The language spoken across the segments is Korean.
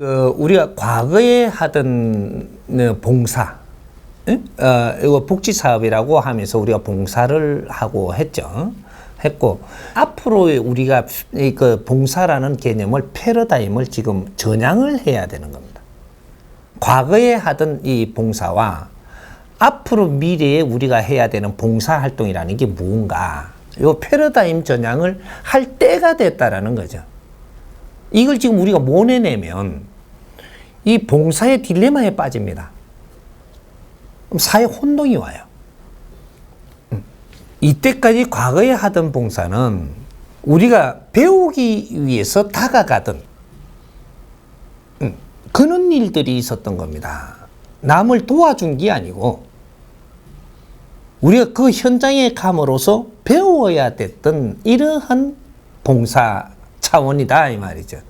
우리가 과거에 하던 봉사, 이거 복지사업이라고 하면서 우리가 봉사를 하고 했고, 앞으로 우리가 그 봉사라는 개념을 패러다임을 지금 전향을 해야 되는 겁니다. 과거에 하던 이 봉사와 앞으로 미래에 우리가 해야 되는 봉사 활동이라는 게 무언가, 이 패러다임 전향을 할 때가 됐다라는 거죠. 이걸 지금 우리가 못 해내면 이 봉사의 딜레마에 빠집니다. 그럼 사회 혼동이 와요. 이때까지 과거에 하던 봉사는 우리가 배우기 위해서 다가가던 그런 일들이 있었던 겁니다. 남을 도와준 게 아니고 우리가 그 현장에 감으로써 배워야 됐던 이러한 봉사 차원이다 이 말이죠.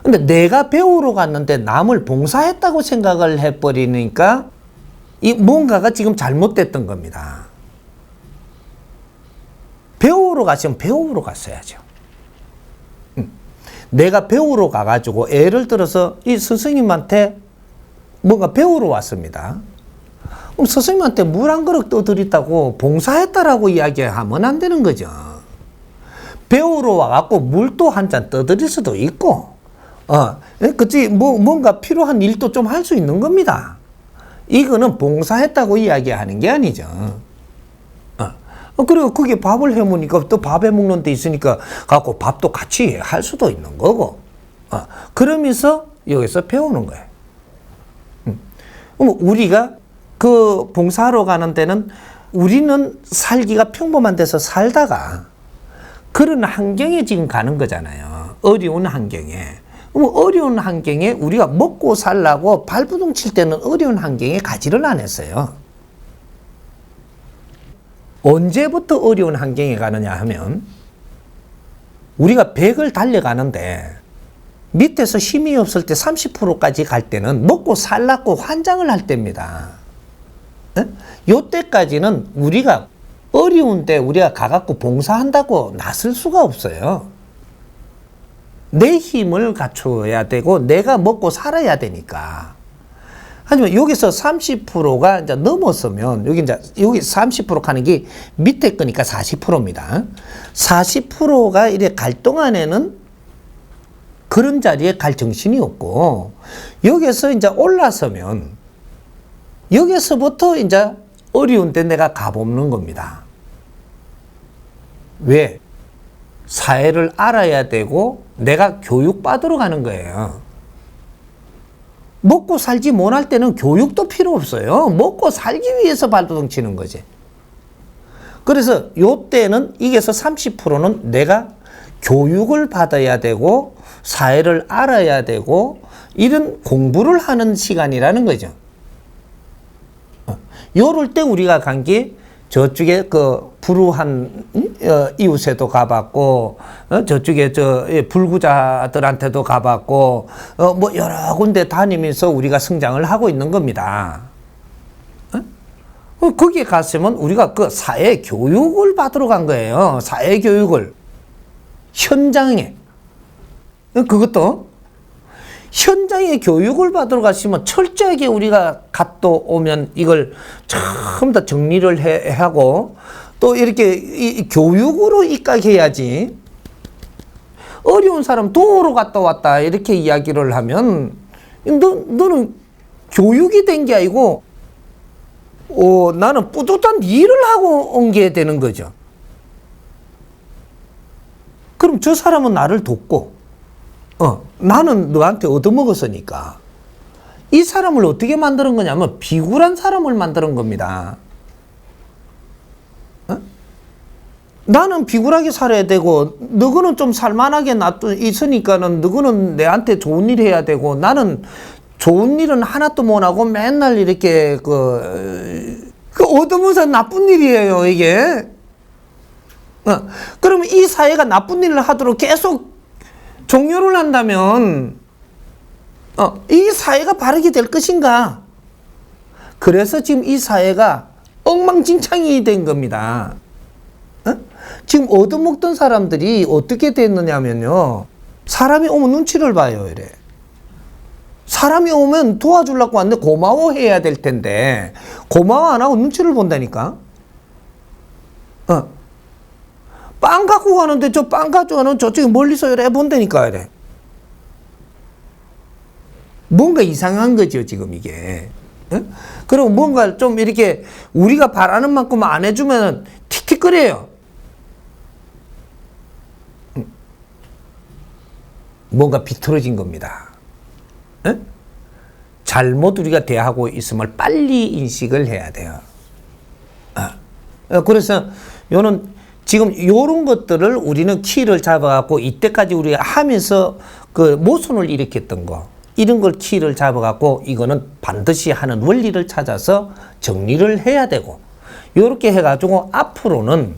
근데 내가 배우러 갔는데 남을 봉사했다고 생각을 해버리니까 이 뭔가가 지금 잘못됐던 겁니다. 배우러 갔으면 배우러 갔어야죠. 내가 배우러 가가지고 예를 들어서 이 스승님한테 뭔가 배우러 왔습니다. 그럼 스승님한테 물 한 그릇 떠드렸다고 봉사했다라고 이야기하면 안 되는 거죠. 배우러 와갖고 물도 한 잔 떠드릴 수도 있고, 그치, 뭔가 필요한 일도 좀 할 수 있는 겁니다. 이거는 봉사했다고 이야기하는 게 아니죠. 그리고 그게 밥을 해먹으니까 또 밥 해먹는 데 있으니까 갖고 밥도 같이 할 수도 있는 거고, 그러면서 여기서 배우는 거예요. 그럼 우리가 그 봉사하러 가는 데는 우리는 살기가 평범한 데서 살다가 그런 환경에 지금 가는 거잖아요. 어려운 환경에. 그럼 어려운 환경에 우리가 먹고 살라고 발버둥 칠 때는 어려운 환경에 가지를 않았어요. 언제부터 어려운 환경에 가느냐 하면 우리가 100을 달려가는데 밑에서 힘이 없을 때 30%까지 갈 때는 먹고 살라고 환장을 할 때입니다. 요때까지는 우리가 어려운데 우리가 가갖고 봉사한다고 나설 수가 없어요. 내 힘을 갖춰야 되고 내가 먹고 살아야 되니까. 하지만 여기서 30%가 이제 넘었으면 여기 30% 가는 게 밑에 거니까 40%입니다. 40%가 이래 갈 동안에는 그런 자리에 갈 정신이 없고 여기서 이제 올라서면 여기서부터 이제 어려운데 내가 가보는 겁니다. 왜? 사회를 알아야 되고 내가 교육받으러 가는 거예요. 먹고 살지 못할 때는 교육도 필요 없어요. 먹고 살기 위해서 발버둥 치는 거지. 그래서 요때는 이게서 30%는 내가 교육을 받아야 되고 사회를 알아야 되고 이런 공부를 하는 시간이라는 거죠. 요럴 때 우리가 간 게 저쪽에 그 불우한 이웃에도 가봤고, 저쪽에 불구자들한테도 가봤고, 뭐 여러 군데 다니면서 우리가 성장을 하고 있는 겁니다. 거기에 갔으면 우리가 그 사회 교육을 받으러 간 거예요. 사회 교육을. 현장에. 그것도 현장에 교육을 받으러 갔으면 철저하게 우리가 갔다 오면 이걸 처음 다 정리를 하고 또 이렇게 이 교육으로 입각해야지. 어려운 사람 도우러 갔다 왔다 이렇게 이야기를 하면 너는 교육이 된 게 아니고 나는 뿌듯한 일을 하고 온 게 되는 거죠. 그럼 저 사람은 나를 돕고 나는 너한테 얻어먹었으니까 이 사람을 어떻게 만드는 거냐면 비굴한 사람을 만드는 겁니다. 나는 비굴하게 살아야 되고 너거는 좀 살만하게 있으니까는 너거는 내한테 좋은 일 해야 되고 나는 좋은 일은 하나도 못하고 맨날 이렇게 그 얻어먹어서 나쁜 일이에요 이게. 그러면 이 사회가 나쁜 일을 하도록 계속 종료를 한다면 이 사회가 바르게 될 것인가? 그래서 지금 이 사회가 엉망진창이 된 겁니다. 지금 얻어먹던 사람들이 어떻게 됐느냐면요. 사람이 오면 눈치를 봐요. 이래. 사람이 오면 도와주려고 왔는데 고마워해야 될 텐데 고마워 안 하고 눈치를 본다니까. 빵 갖고 가는데 저 빵 가져가는 저쪽에 멀리서 이래 본다니까. 이래. 뭔가 이상한 거죠 지금 이게. 그리고 뭔가 좀 이렇게 우리가 바라는 만큼 안 해주면 틱틱거려요. 뭔가 비틀어진 겁니다. 잘못 우리가 대하고 있음을 빨리 인식을 해야 돼요. 그래서 지금 요런 것들을 우리는 키를 잡아갖고 이때까지 우리가 하면서 그 모순을 일으켰던 거 이런 걸 키를 잡아갖고 이거는 반드시 하는 원리를 찾아서 정리를 해야 되고 요렇게 해가지고 앞으로는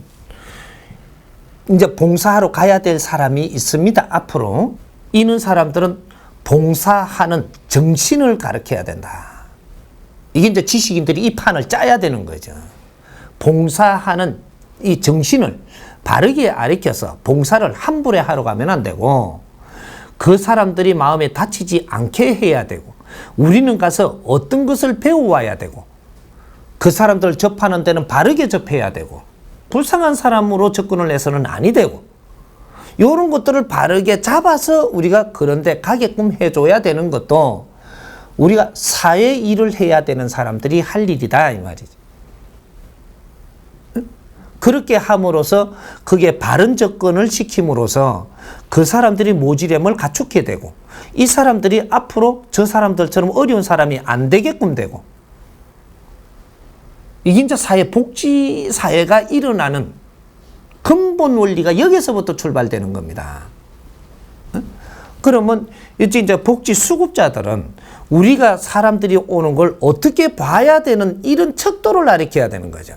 이제 봉사하러 가야 될 사람이 있습니다. 앞으로 이런 사람들은 봉사하는 정신을 가르쳐야 된다. 이게 이제 지식인들이 이 판을 짜야 되는 거죠. 봉사하는 이 정신을 바르게 가르쳐서 봉사를 함부로 하러 가면 안 되고 그 사람들이 마음에 다치지 않게 해야 되고 우리는 가서 어떤 것을 배워와야 되고 그 사람들 접하는 데는 바르게 접해야 되고 불쌍한 사람으로 접근을 해서는 아니 되고 이런 것들을 바르게 잡아서 우리가 그런 데 가게끔 해줘야 되는 것도 우리가 사회 일을 해야 되는 사람들이 할 일이다 이 말이죠. 그렇게 함으로써 그게 바른 접근을 시킴으로써 그 사람들이 모지됨을 갖추게 되고 이 사람들이 앞으로 저 사람들처럼 어려운 사람이 안 되게끔 되고 이게 이제 복지 사회가 일어나는 근본 원리가 여기서부터 출발되는 겁니다. 그러면 이제 복지 수급자들은 우리가 사람들이 오는 걸 어떻게 봐야 되는 이런 척도를 가르쳐야 되는 거죠.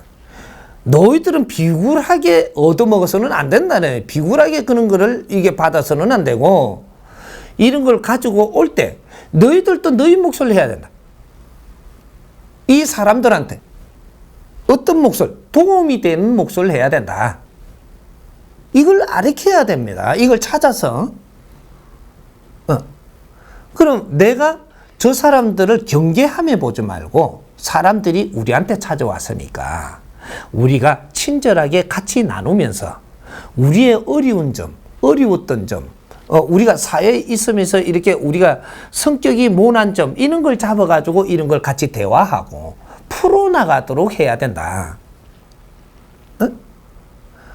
너희들은 비굴하게 얻어먹어서는 안 된다네. 비굴하게 그런 거를 이게 받아서는 안 되고 이런 걸 가지고 올 때 너희들도 너희 몫을 해야 된다. 이 사람들한테 어떤 몫을 도움이 되는 몫을 해야 된다. 이걸 가르쳐야 됩니다. 이걸 찾아서 그럼 내가 저 사람들을 경계함에 보지 말고 사람들이 우리한테 찾아왔으니까 우리가 친절하게 같이 나누면서 우리의 어려운 점, 어려웠던 점, 우리가 사회에 있으면서 이렇게 우리가 성격이 모난 점 이런 걸 잡아가지고 이런 걸 같이 대화하고 풀어나가도록 해야 된다.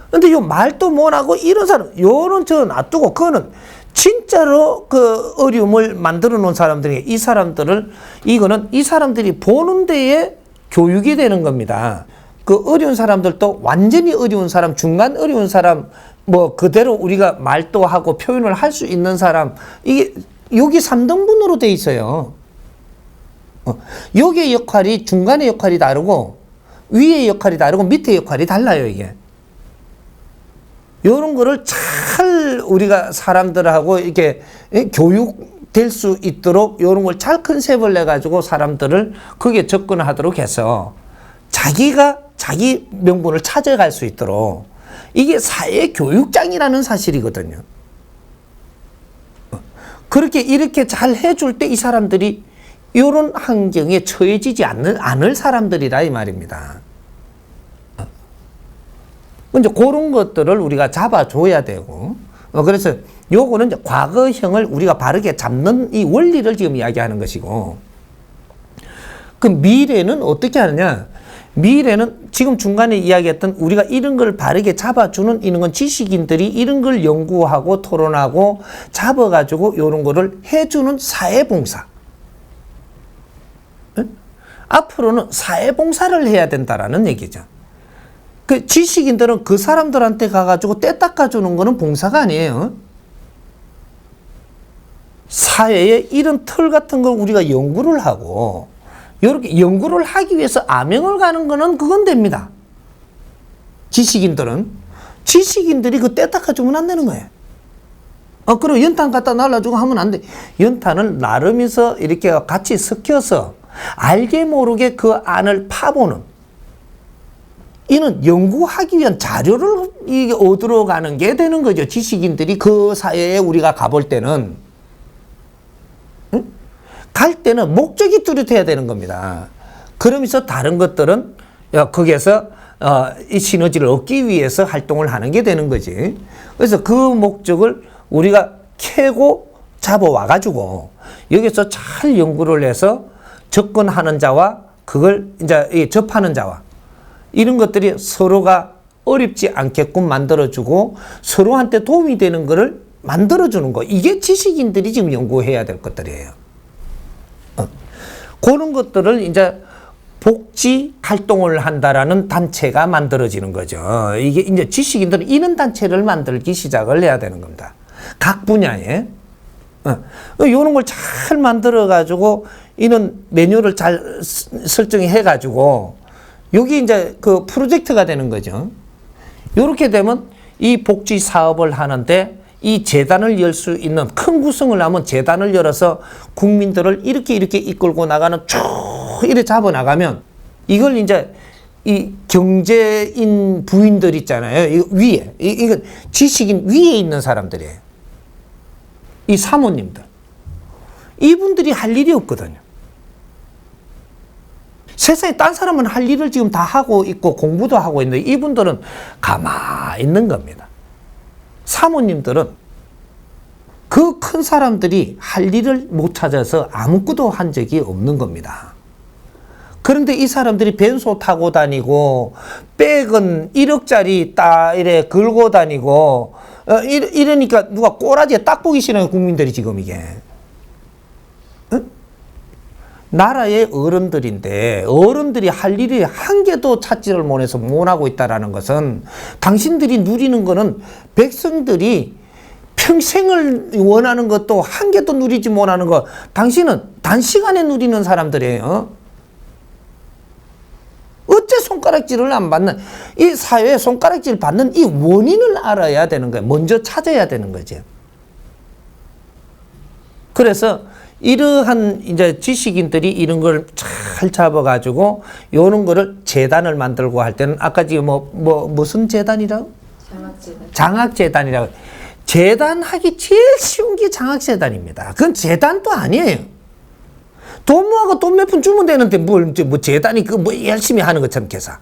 근데 요 말도 못하고 이런 사람, 요런 저 놔두고 그거는 진짜로 그 어려움을 만들어 놓은 사람들이 이 사람들을 이거는 이 사람들이 보는 데에 교육이 되는 겁니다. 그 어려운 사람들도 완전히 어려운 사람, 중간 어려운 사람, 뭐 그대로 우리가 말도 하고 표현을 할 수 있는 사람 이게 여기 3등분으로 돼 있어요. 여기의 역할이 중간의 역할이 다르고 위의 역할이 다르고 밑의 역할이 달라요 이게. 이런 거를 잘 우리가 사람들하고 이렇게 교육될 수 있도록 이런 걸 잘 컨셉을 내가지고 사람들을 거기에 접근하도록 해서 자기가 자기 명분을 찾아갈 수 있도록 이게 사회교육장이라는 사실이거든요. 그렇게 이렇게 잘 해줄 때 이 사람들이 이런 환경에 처해지지 않을 사람들이라 이 말입니다. 이제 그런 것들을 우리가 잡아줘야 되고, 그래서 요거는 이제 과거형을 우리가 바르게 잡는 이 원리를 지금 이야기하는 것이고, 그 미래는 어떻게 하느냐? 미래는 지금 중간에 이야기했던 우리가 이런 걸 바르게 잡아주는 이런 건 지식인들이 이런 걸 연구하고 토론하고 잡아가지고 이런 거를 해주는 사회봉사. 앞으로는 사회봉사를 해야 된다라는 얘기죠. 그 지식인들은 그 사람들한테 가가지고 떼 닦아주는 거는 봉사가 아니에요. 사회에 이런 틀 같은 걸 우리가 연구를 하고 이렇게 연구를 하기 위해서 암행을 가는 거는 그건 됩니다. 지식인들이 그 떼 닦아주면 안 되는 거예요. 그리고 연탄 갖다 날라주고 하면 안 돼. 연탄을 나르면서 이렇게 같이 섞여서 알게 모르게 그 안을 파보는 이는 연구하기 위한 자료를 이게 얻으러 가는 게 되는 거죠. 지식인들이 그 사회에 우리가 가볼 때는. 갈 때는 목적이 뚜렷해야 되는 겁니다. 그러면서 다른 것들은 거기에서 이 시너지를 얻기 위해서 활동을 하는 게 되는 거지. 그래서 그 목적을 우리가 캐고 잡아와 가지고 여기서 잘 연구를 해서 접근하는 자와 그걸 이제 접하는 자와 이런 것들이 서로가 어렵지 않게끔 만들어주고 서로한테 도움이 되는 것을 만들어주는 거. 이게 지식인들이 지금 연구해야 될 것들이에요. 그런 것들을 이제 복지 활동을 한다라는 단체가 만들어지는 거죠. 이게 이제 지식인들은 이런 단체를 만들기 시작을 해야 되는 겁니다. 각 분야에. 이런 걸 잘 만들어가지고 이런 매뉴얼을 잘 설정해가지고 여기 이제 그 프로젝트가 되는 거죠. 이렇게 되면 이 복지 사업을 하는데 이 재단을 열 수 있는 큰 구성을 하면 재단을 열어서 국민들을 이렇게 이끌고 나가는 쭉 이렇게 잡아 나가면 이걸 이제 이 경제인 부인들 있잖아요. 이 위에 이거 지식인 위에 있는 사람들이에요. 이 사모님들. 이분들이 할 일이 없거든요. 세상에 딴 사람은 할 일을 지금 다 하고 있고 공부도 하고 있는데 이분들은 가만히 있는 겁니다. 사모님들은 그 큰 사람들이 할 일을 못 찾아서 아무것도 한 적이 없는 겁니다. 그런데 이 사람들이 벤소 타고 다니고 백은 1억짜리 딱 이래 걸고 다니고 이러니까 누가 꼬라지에 딱 보기 싫어요. 국민들이 지금 이게. 응? 나라의 어른들인데 어른들이 할 일이 한 개도 찾지를 못해서 못하고 있다는 것은 당신들이 누리는 거는 백성들이 평생을 원하는 것도 한 개도 누리지 못하는 거 당신은 단시간에 누리는 사람들이에요. 어째 손가락질을 안 받는 이 사회에 손가락질 받는 이 원인을 알아야 되는 거예요. 먼저 찾아야 되는 거죠. 그래서 이러한 이제 지식인들이 이런 걸 잘 잡아가지고 이런 거를 재단을 만들고 할 때는 아까 지금 무슨 재단이라고? 장학재단. 장학재단이라고. 재단하기 제일 쉬운 게 장학재단입니다. 그건 재단도 아니에요. 돈 모아가 돈 몇 푼 주면 되는데 뭐 재단이 열심히 하는 것처럼 계산.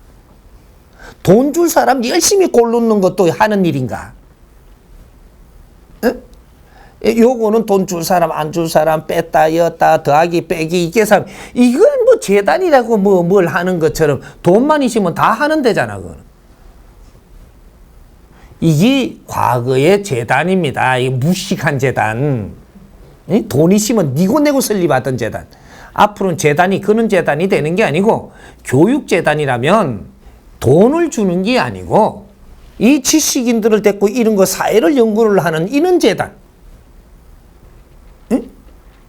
돈 줄 사람 열심히 고르는 것도 하는 일인가? 에? 요거는 돈 줄 사람 안 줄 사람 뺐다 였다 더하기 빼기 이 계산 이걸 뭐 재단이라고 뭘 하는 것처럼 돈만 있으면 다 하는 데잖아. 그거는. 이게 과거의 재단입니다. 이 무식한 재단. 돈 있으면 니고 내고 설립하던 재단. 앞으로는 재단이 그런 재단이 되는 게 아니고 교육재단이라면 돈을 주는 게 아니고 이 지식인들을 데리고 이런 거 사회를 연구를 하는 이런 재단.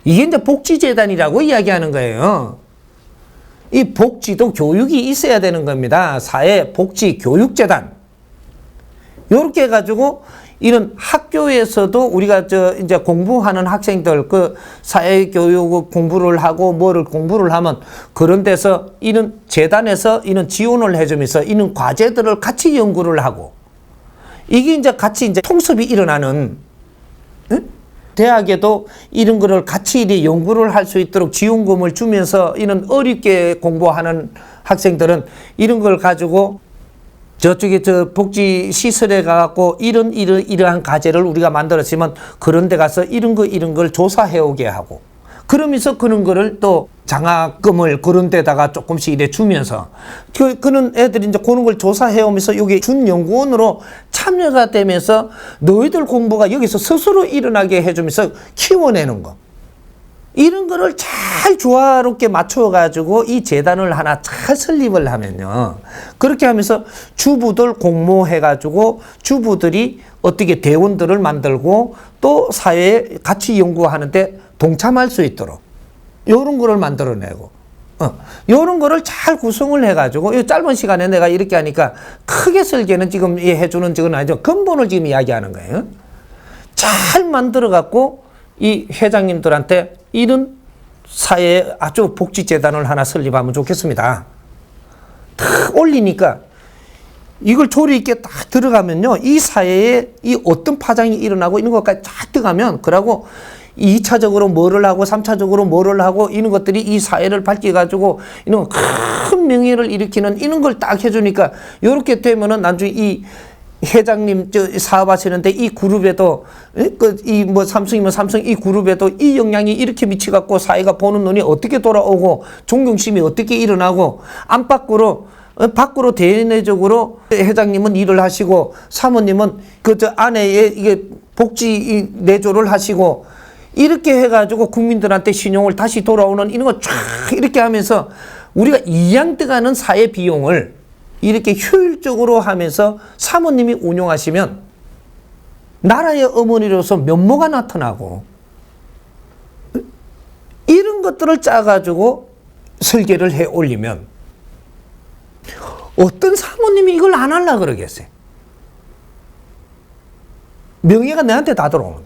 이게 이제 복지재단이라고 이야기하는 거예요. 이 복지도 교육이 있어야 되는 겁니다. 사회 복지 교육재단. 요렇게 해가지고 이런 학교에서도 우리가 이제 공부하는 학생들 그 사회교육 공부를 하고 뭐를 공부를 하면 그런 데서 이런 재단에서 이런 지원을 해주면서 이런 과제들을 같이 연구를 하고 이게 이제 같이 이제 통섭이 일어나는 응? 대학에도 이런 거를 같이 연구를 할 수 있도록 지원금을 주면서 이런 어렵게 공부하는 학생들은 이런 걸 가지고 저쪽에 복지 시설에 가갖고 이러한 과제를 우리가 만들었으면 그런 데 가서 이런 걸 조사해 오게 하고 그러면서 그런 거를 또 장학금을 그런 데다가 조금씩 이래 주면서 그런 애들이 이제 그런 걸 조사해 오면서 여기 준연구원으로 참여가 되면서 너희들 공부가 여기서 스스로 일어나게 해주면서 키워내는 거. 이런 거를 잘 조화롭게 맞춰가지고 이 재단을 하나 잘 설립을 하면요. 그렇게 하면서 주부들 공모해가지고 주부들이 어떻게 대원들을 만들고 또 사회에 같이 연구하는데 동참할 수 있도록 요런 거를 만들어내고 요런 거를 잘 구성을 해가지고 이 짧은 시간에 내가 이렇게 하니까 크게 설계는 지금 해주는 적은 아니죠. 근본을 지금 이야기하는 거예요. 잘 만들어갖고 이 회장님들한테 이런 사회에 아주 복지재단을 하나 설립하면 좋겠습니다. 탁 올리니까 이걸 조리 있게 딱 들어가면요. 이 사회에 이 어떤 파장이 일어나고 이런 것까지 딱 들어가면 그러고 2차적으로 뭐를 하고 3차적으로 뭐를 하고 이런 것들이 이 사회를 밝혀가지고 이런 큰 명예를 일으키는 이런 걸 딱 해주니까 이렇게 되면은 나중에 이 회장님 사업하시는데 이 그룹에도 이 뭐 삼성이면 삼성 이 그룹에도 이 영향이 이렇게 미치갖고 사회가 보는 눈이 어떻게 돌아오고 존경심이 어떻게 일어나고 안팎으로 밖으로 대내적으로 회장님은 일을 하시고 사모님은 그 저 아내의 이게 복지 내조를 하시고 이렇게 해가지고 국민들한테 신용을 다시 돌아오는 이런 거 쫙 이렇게 하면서 우리가 이양돼가는 사회 비용을 이렇게 효율적으로 하면서 사모님이 운용하시면 나라의 어머니로서 면모가 나타나고 이런 것들을 짜가지고 설계를 해 올리면 어떤 사모님이 이걸 안 하려고 그러겠어요. 명예가 내한테 다 들어오는